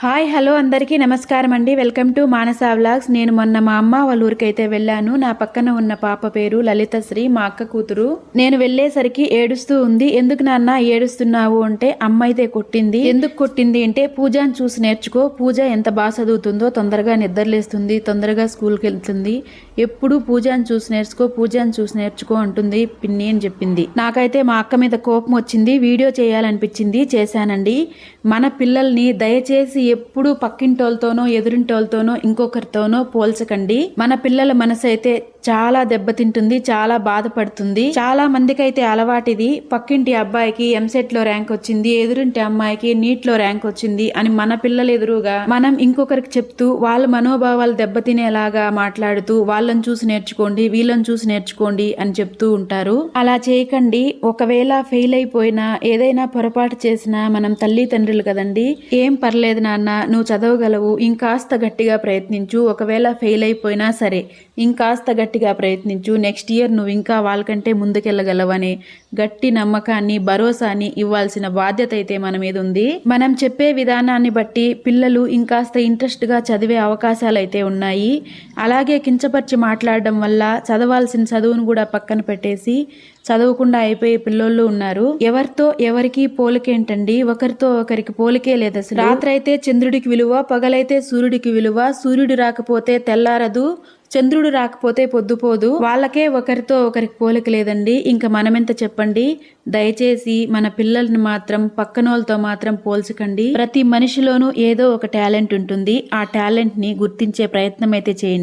Hi hello అందరికీ నమస్కారం అండి. Welcome to Manasa vlogs. నేను మొన్న మా అమ్మ వాళ్ళ ఊరికైతే వెళ్ళాను. నా పక్కన ఉన్న పాప పేరు లలితశ్రీ, మా అక్క కూతురు. నేను వెళ్ళేసరికి ఏడుస్తూ ఉంది. ఎందుకు నాన్న ఏడుస్తున్నావు అంటే, అమ్మ అయితే కొట్టింది. ఎందుకు కొట్టింది అంటే, పూజను చూసి నేర్చుకో, పూజ ఎంత బాగా చదువుతుందో, తొందరగా నిద్రలేస్తుంది, తొందరగా స్కూల్కి వెళ్తుంది, ఎప్పుడు పూజను చూసి నేర్చుకో, పూజను చూసి నేర్చుకో అంటుంది పిన్ని అని చెప్పింది. నాకైతే మా అక్క మీద కోపం వచ్చింది. వీడియో చేయాలనిపించింది, చేశానండి. మన పిల్లల్ని దయచేసి ఎప్పుడు పక్కింటోళ్ళతోనో ఎదురింటోళ్ళతోనో ఇంకొకరితోనో పోల్చకండి. మన పిల్లల మనసు అయితే చాలా దెబ్బతింటుంది, చాలా బాధపడుతుంది. చాలా మందికి అయితే అలవాటిది, పక్కింటి అబ్బాయికి ఎంసెట్ లో ర్యాంక్ వచ్చింది, ఎదురింటి అమ్మాయికి నీట్ లో ర్యాంక్ వచ్చింది అని మన పిల్లలు ఎదురుగా మనం ఇంకొకరికి చెప్తూ వాళ్ళ మనోభావాలు దెబ్బతినేలాగా మాట్లాడుతూ వాళ్ళని చూసి నేర్చుకోండి, వీళ్ళని చూసి నేర్చుకోండి అని చెప్తూ ఉంటారు. అలా చేయకండి. ఒకవేళ ఫెయిల్ అయిపోయినా, ఏదైనా పొరపాటు చేసినా మనం తల్లి తండ్రులు కదండి. ఏం పర్లేదు నాన్న, నువ్వు చదవగలవు, ఇంకాస్త గట్టిగా ప్రయత్నించు, ఒకవేళ ఫెయిల్ అయిపోయినా సరే ఇంకాస్త గట్టిగా ప్రయత్నించు, నెక్స్ట్ ఇయర్ నువ్వు ఇంకా వాళ్ళకంటే ముందుకెళ్ళగలవని గట్టి నమ్మకాన్ని, భరోసాని ఇవ్వాల్సిన బాధ్యత అయితే మన మీద ఉంది. మనం చెప్పే విధానాన్ని బట్టి పిల్లలు ఇంకాస్త ఇంట్రెస్ట్గా చదివే అవకాశాలు అయితే ఉన్నాయి. అలాగే కించపరిచి మాట్లాడడం వల్ల చదవాల్సిన చదువును కూడా పక్కన పెట్టేసి చదవకుండా అయిపోయే పిల్లోళ్ళు ఉన్నారు. ఎవరితో ఎవరికి పోలికేంటండి, ఒకరితో ఒకరికి పోలికే లేదు అసలు. రాత్రి అయితే చంద్రుడికి విలువ, పగలైతే సూర్యుడికి విలువ. సూర్యుడు రాకపోతే తెల్లారదు, చంద్రుడు రాకపోతే పొద్దుపోదు. వాళ్ళకే ఒకరితో ఒకరికి పోలిక లేదండి, ఇంకా మనమెంత చెప్పండి. దయచేసి మన పిల్లల్ని మాత్రం పక్కనోళ్ళతో మాత్రం పోల్చకండి. ప్రతి మనిషిలోనూ ఏదో ఒక టాలెంట్ ఉంటుంది. ఆ టాలెంట్ ని గుర్తించే ప్రయత్నం అయితే చేయండి.